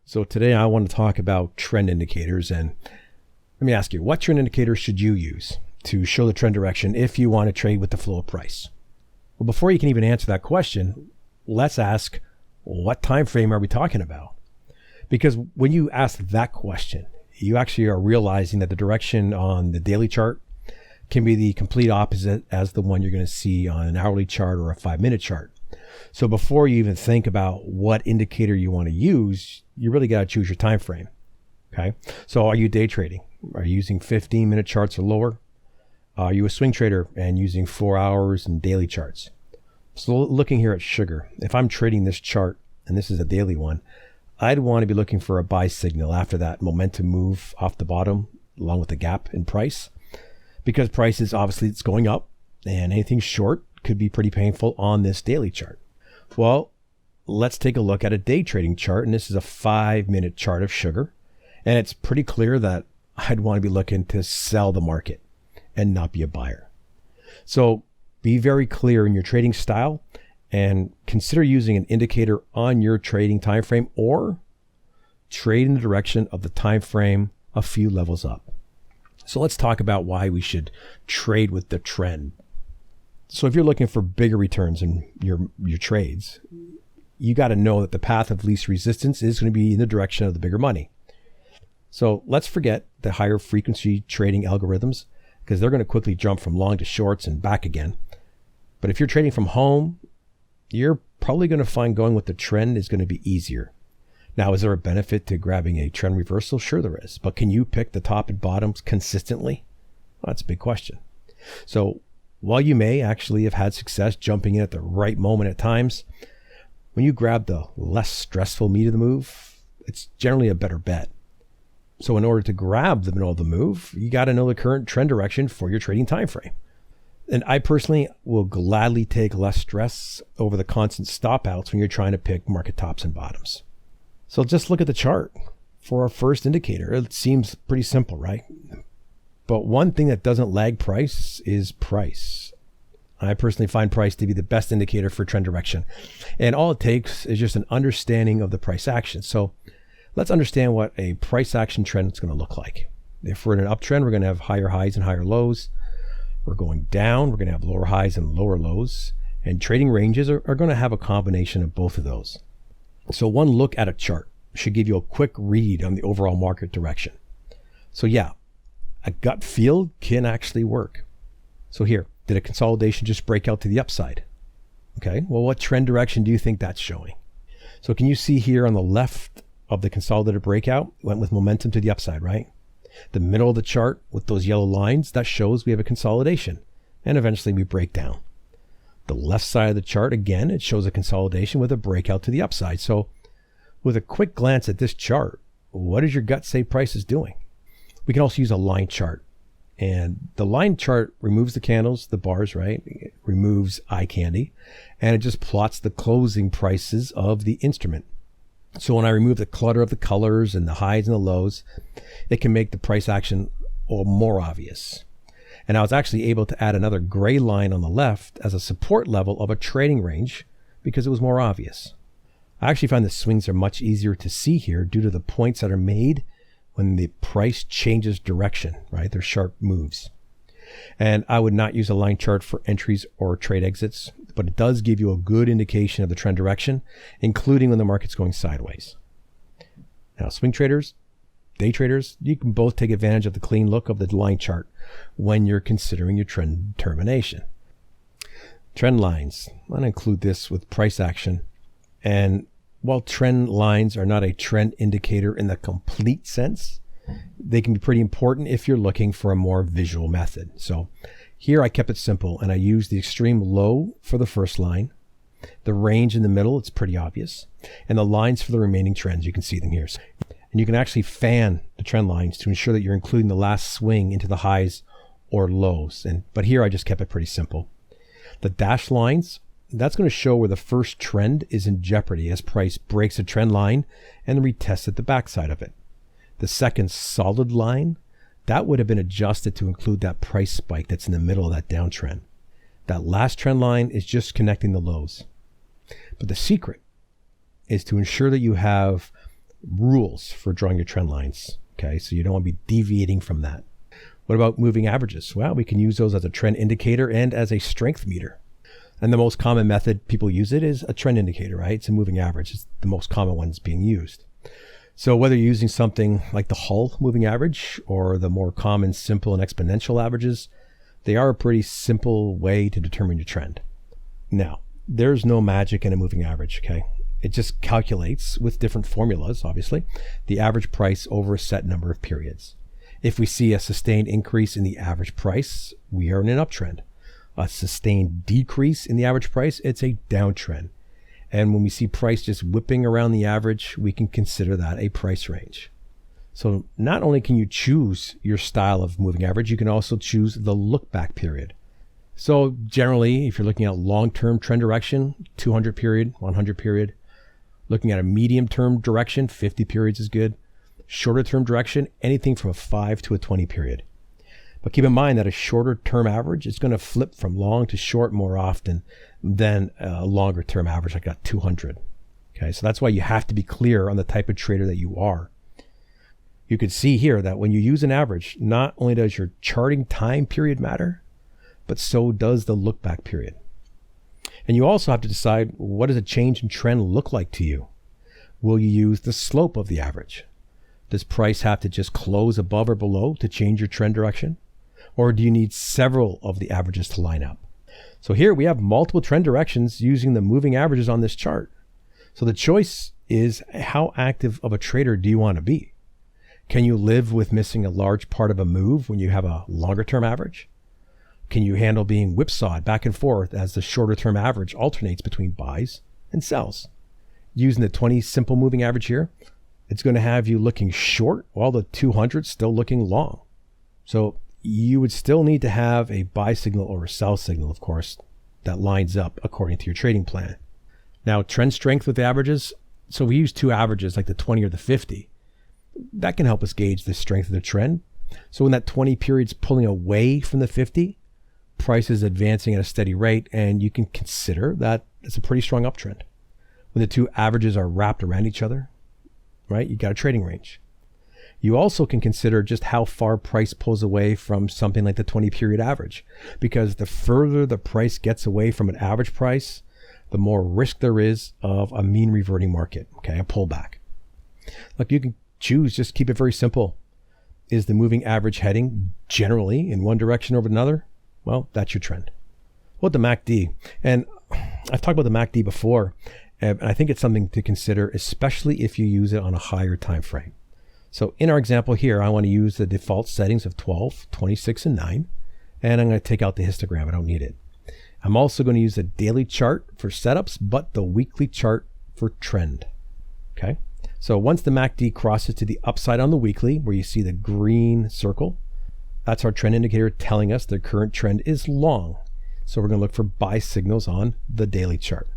So today I want to talk about trend indicators, and let me ask you, what trend indicators should you use to show the trend direction if you want to trade with the flow of price? Well, before you can even answer that question, let's ask, what time frame are we talking about? Because when you ask that question, you actually are realizing that the direction on the daily chart can be the complete opposite as the one you're going to see on an hourly chart or a 5-minute chart. So before you even think about what indicator you want to use, you really got to choose your time frame. Okay. So are you day trading? Are you using 15-minute charts or lower? Are you a swing trader and using 4 hours and daily charts? So looking here at sugar, if I'm trading this chart, and this is a daily one, I'd want to be looking for a buy signal after that momentum move off the bottom, along with the gap in price, because price is obviously it's going up, and anything short could be pretty painful on this daily chart. Well, let's take a look at a day trading chart, and this is a 5-minute chart of sugar, and it's pretty clear that I'd want to be looking to sell the market and not be a buyer. So be very clear in your trading style and consider using an indicator on your trading time frame, or trade in the direction of the time frame a few levels up. So let's talk about why we should trade with the trend. So if you're looking for bigger returns in your trades, you got to know that the path of least resistance is going to be in the direction of the bigger money. So let's forget the higher frequency trading algorithms, because they're going to quickly jump from long to shorts and back again. But if you're trading from home, you're probably going to find going with the trend is going to be easier. Now, is there a benefit to grabbing a trend reversal? Sure there is. But can you pick the top and bottoms consistently? Well, that's a big question. So while you may actually have had success jumping in at the right moment at times, when you grab the less stressful meat of the move, it's generally a better bet. So in order to grab the middle of the move, you got to know the current trend direction for your trading time frame. And I personally will gladly take less stress over the constant stop outs when you're trying to pick market tops and bottoms. So just look at the chart for our first indicator. It seems pretty simple, right? But one thing that doesn't lag price is price. I personally find price to be the best indicator for trend direction. And all it takes is just an understanding of the price action. So let's understand what a price action trend is going to look like. If we're in an uptrend, we're going to have higher highs and higher lows. We're going down, we're going to have lower highs and lower lows. And trading ranges are going to have a combination of both of those. So one look at a chart should give you a quick read on the overall market direction. So yeah, a gut feel can actually work. So here, did a consolidation just break out to the upside? Okay, well, what trend direction do you think that's showing? So can you see here on the left of the consolidated breakout, went with momentum to the upside, right? The middle of the chart with those yellow lines, that shows we have a consolidation, and eventually we break down. The left side of the chart, again, it shows a consolidation with a breakout to the upside. So with a quick glance at this chart, what does your gut say price is doing? We can also use a line chart. And the line chart removes the candles, the bars, right? It removes eye candy, and it just plots the closing prices of the instrument. So when I remove the clutter of the colors and the highs and the lows, it can make the price action more obvious. And I was actually able to add another gray line on the left as a support level of a trading range because it was more obvious. I actually find the swings are much easier to see here due to the points that are made when the price changes direction, right? They're sharp moves. And I would not use a line chart for entries or trade exits, but it does give you a good indication of the trend direction, including when the market's going sideways. Now, swing traders, day traders, you can both take advantage of the clean look of the line chart when you're considering your trend determination. Trend lines, I'm going to include this with price action. And while trend lines are not a trend indicator in the complete sense, they can be pretty important if you're looking for a more visual method. So here I kept it simple and I used the extreme low for the first line, the range in the middle, it's pretty obvious, and the lines for the remaining trends, you can see them here. And you can actually fan the trend lines to ensure that you're including the last swing into the highs or lows. But here I just kept it pretty simple. The dashed lines, that's going to show where the first trend is in jeopardy as price breaks a trend line and retests at the backside of it. The second solid line, that would have been adjusted to include that price spike that's in the middle of that downtrend. That last trend line is just connecting the lows. But the secret is to ensure that you have rules for drawing your trend lines. Okay, so you don't want to be deviating from that. What about moving averages? Well, we can use those as a trend indicator and as a strength meter. And the most common method people use it is a trend indicator, right? It's a moving average. It's the most common ones being used. So whether you're using something like the Hull moving average or the more common simple and exponential averages, they are a pretty simple way to determine your trend. Now, there's no magic in a moving average, okay? It just calculates with different formulas, obviously, the average price over a set number of periods. If we see a sustained increase in the average price, we are in an uptrend. A sustained decrease in the average price, it's a downtrend. And when we see price just whipping around the average, we can consider that a price range. So not only can you choose your style of moving average, you can also choose the look back period. So generally, if you're looking at long-term trend direction, 200 period, 100 period. Looking at a medium-term direction, 50 periods is good. Shorter-term direction, anything from a 5 to a 20 period. But keep in mind that a shorter-term average is going to flip from long to short more often than a longer-term average like a 200. Okay, so that's why you have to be clear on the type of trader that you are. You can see here that when you use an average, not only does your charting time period matter, but so does the look back period. And you also have to decide, what does a change in trend look like to you? Will you use the slope of the average? Does price have to just close above or below to change your trend direction? Or do you need several of the averages to line up? So here we have multiple trend directions using the moving averages on this chart. So the choice is, how active of a trader do you want to be? Can you live with missing a large part of a move when you have a longer term average? Can you handle being whipsawed back and forth as the shorter term average alternates between buys and sells? Using the 20 simple moving average here, it's going to have you looking short while the 200 still looking long. So you would still need to have a buy signal or a sell signal, of course, that lines up according to your trading plan. Now, trend strength with the averages. So we use two averages like the 20 or the 50. That can help us gauge the strength of the trend. So when that 20 period's pulling away from the 50, price is advancing at a steady rate, and you can consider that it's a pretty strong uptrend. When the two averages are wrapped around each other, right, you got a trading range. You also can consider just how far price pulls away from something like the 20 period average, because the further the price gets away from an average price, the more risk there is of a mean reverting market, okay, a pullback. Look, you can choose, just keep it very simple. Is the moving average heading generally in one direction over another? Well, that's your trend. What the MACD? And I've talked about the MACD before, and I think it's something to consider, especially if you use it on a higher time frame. So in our example here, I want to use the default settings of 12, 26, and 9, and I'm going to take out the histogram. I don't need it. I'm also going to use the daily chart for setups, but the weekly chart for trend. Okay. So once the MACD crosses to the upside on the weekly, where you see the green circle, that's our trend indicator telling us the current trend is long. So we're going to look for buy signals on the daily chart.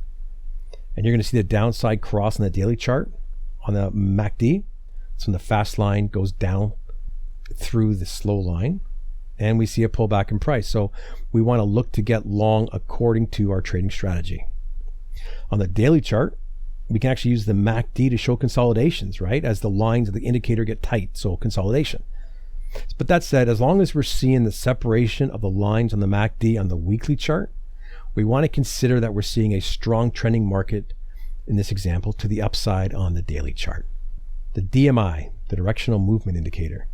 And you're going to see the downside cross on the daily chart on the MACD. So when the fast line goes down through the slow line, and we see a pullback in price. So we want to look to get long according to our trading strategy. On the daily chart, we can actually use the MACD to show consolidations, right? As the lines of the indicator get tight, so consolidation. But that said, as long as we're seeing the separation of the lines on the MACD on the weekly chart, we want to consider that we're seeing a strong trending market, in this example, to the upside on the daily chart. The DMI, the directional movement indicator.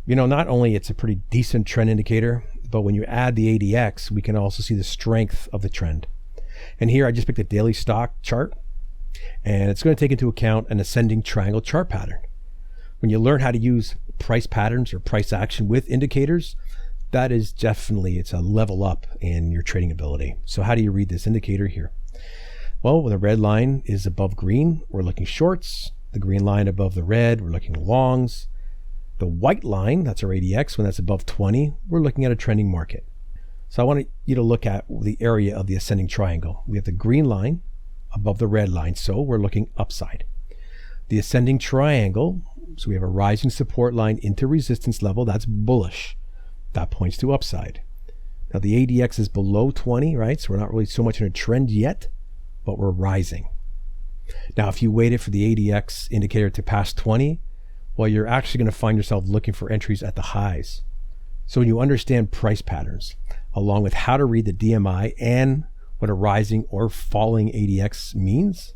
You know, not only it's a pretty decent trend indicator, but when you add the ADX, we can also see the strength of the trend. And here I just picked a daily stock chart, and it's going to take into account an ascending triangle chart pattern. When you learn how to use price patterns or price action with indicators, that is definitely, it's a level up in your trading ability. So how do you read this indicator here? Well, when the red line is above green, we're looking shorts. The green line above the red, we're looking longs. The white line, that's our ADX, when that's above 20, we're looking at a trending market. So I want you to look at the area of the ascending triangle. We have the green line above the red line, so we're looking upside. The ascending triangle, so we have a rising support line into resistance level, that's bullish. That points to upside. Now the ADX is below 20, right? So we're not really so much in a trend yet, but we're rising. Now, if you waited for the ADX indicator to pass 20, well, you're actually going to find yourself looking for entries at the highs. So when you understand price patterns, along with how to read the DMI and what a rising or falling ADX means,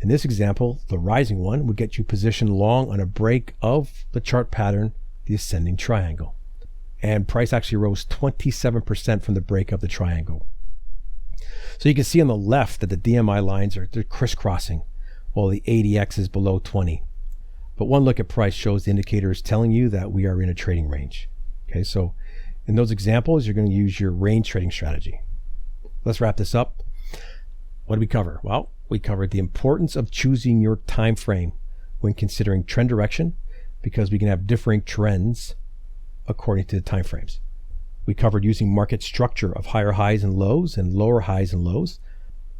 in this example, the rising one would get you positioned long on a break of the chart pattern, the ascending triangle. And price actually rose 27% from the break of the triangle. So you can see on the left that the DMI lines they're crisscrossing while the ADX is below 20. But one look at price shows the indicator is telling you that we are in a trading range. Okay, so in those examples, you're going to use your range trading strategy. Let's wrap this up. What did we cover? Well, we covered the importance of choosing your time frame when considering trend direction, because we can have differing trends according to the time frames. We covered using market structure of higher highs and lows and lower highs and lows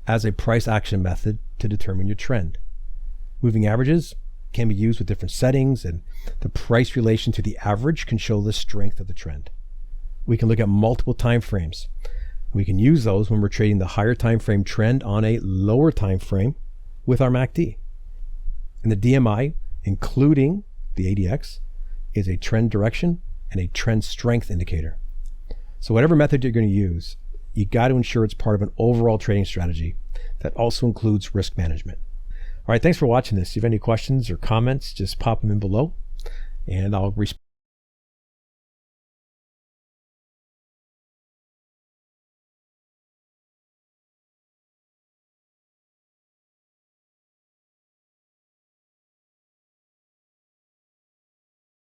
as a price action method to determine your trend. Moving averages can be used with different settings, and the price relation to the average can show the strength of the trend. We can look at multiple time frames. We can use those when we're trading the higher time frame trend on a lower time frame with our MACD. And the DMI, including the ADX, is a trend direction and a trend strength indicator. So whatever method you're going to use, you got to ensure it's part of an overall trading strategy that also includes risk management. All right, thanks for watching this. If you have any questions or comments, just pop them in below and I'll respond.